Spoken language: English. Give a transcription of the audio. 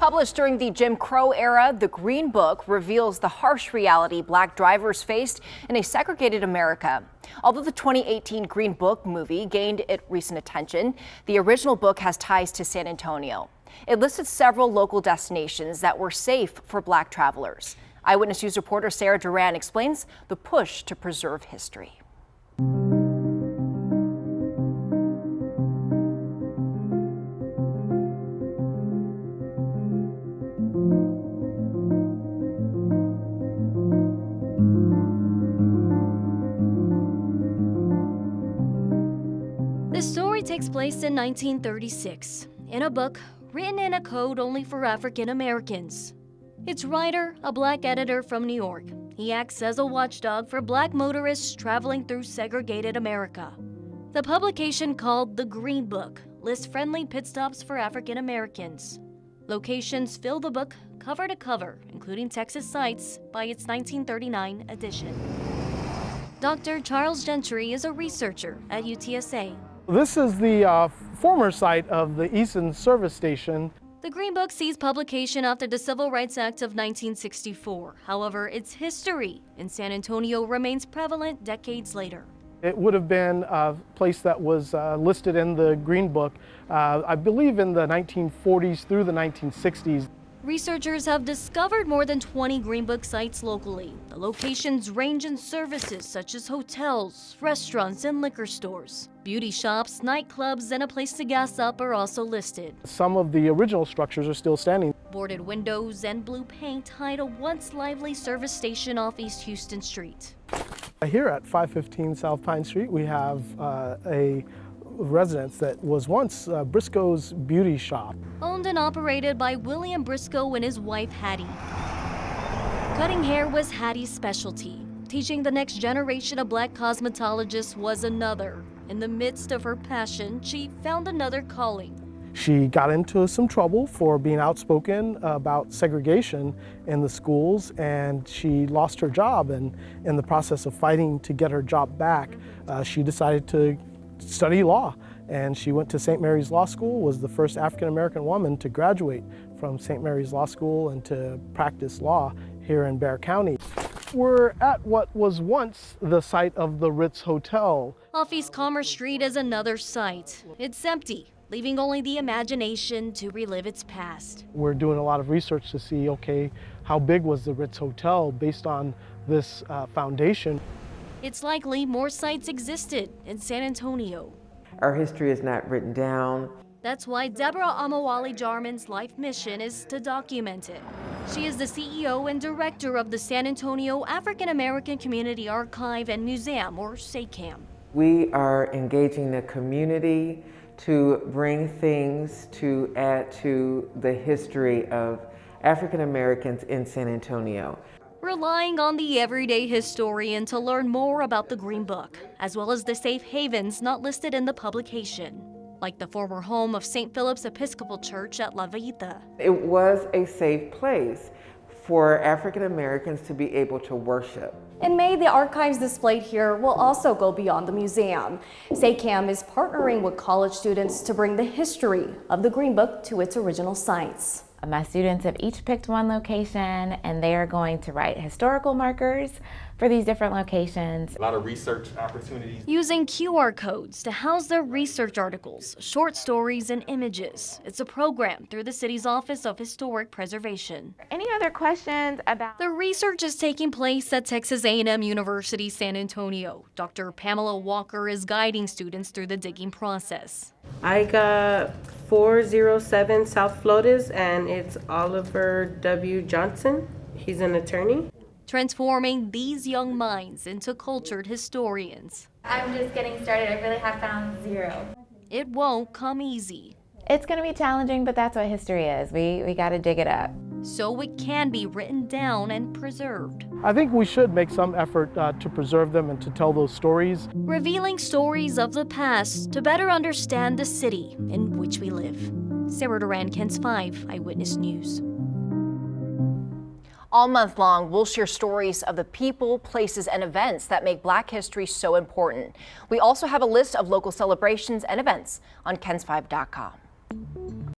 Published during the Jim Crow era, the Green Book reveals the harsh reality black drivers faced in a segregated America. Although the 2018 Green Book movie gained it recent attention, the original book has ties to San Antonio. It listed several local destinations that were safe for black travelers. Eyewitness News reporter Sarah Duran explains the push to preserve history. The story takes place in 1936, in a book written in a code only for African Americans. Its writer, a black editor from New York. He acts as a watchdog for black motorists traveling through segregated America. The publication, called The Green Book, lists friendly pit stops for African Americans. Locations fill the book cover to cover, including Texas sites by its 1939 edition. Dr. Charles Gentry is a researcher at UTSA. This is the former site of the Easton service station. The Green Book sees publication after the Civil Rights Act of 1964. However, its history in San Antonio remains prevalent decades later. It would have been a place that was listed in the Green Book, I believe in the 1940s through the 1960s. Researchers have discovered more than 20 Green Book sites locally. The locations range in services such as hotels, restaurants, and liquor stores. Beauty shops, nightclubs, and a place to gas up are also listed. Some of the original structures are still standing. Boarded windows and blue paint hide a once lively service station off East Houston Street. Here at 515 South Pine Street, we have a residence that was once Briscoe's Beauty Shop. Owned and operated by William Briscoe and his wife Hattie. Cutting hair was Hattie's specialty. Teaching the next generation of black cosmetologists was another. In the midst of her passion, she found another calling. She got into some trouble for being outspoken about segregation in the schools, and she lost her job. And in the process of fighting to get her job back, she decided to study law. And she went to St. Mary's Law School, was the first African-American woman to graduate from St. Mary's Law School and to practice law here in Bexar County. We're at what was once the site of the Ritz Hotel. Off East Commerce Street is another site. It's empty, leaving only the imagination to relive its past. We're doing a lot of research to see, okay, how big was the Ritz Hotel based on this foundation. It's likely more sites existed in San Antonio. Our history is not written down. That's why Deborah Amawali Jarman's life mission is to document it. She is the CEO and director of the San Antonio African American Community Archive and Museum, or SACAM. We are engaging the community to bring things to add to the history of African Americans in San Antonio. Relying on the everyday historian to learn more about the Green Book, as well as the safe havens not listed in the publication, like the former home of St. Philip's Episcopal Church at La Villita. It was a safe place for African Americans to be able to worship. In May, the archives displayed here will also go beyond the museum. SACAM is partnering with college students to bring the history of the Green Book to its original sites. My students have each picked one location, and they are going to write historical markers for these different locations. A lot of research opportunities. Using QR codes to house their research articles, short stories, and images. It's a program through the city's Office of Historic Preservation. Any other questions about? The research is taking place at Texas A&M University San Antonio. Dr. Pamela Walker is guiding students through the digging process. I got 407 South Flores, and it's Oliver W. Johnson. He's an attorney. Transforming these young minds into cultured historians. I'm just getting started. I really have found zero. It won't come easy. It's going to be challenging, but that's what history is. We got to dig it up. So it can be written down and preserved. I think we should make some effort to preserve them and to tell those stories. Revealing stories of the past to better understand the city in which we live. Sarah Duran, KENS 5 Eyewitness News. All month long, we'll share stories of the people, places, and events that make Black history so important. We also have a list of local celebrations and events on KENS5.com.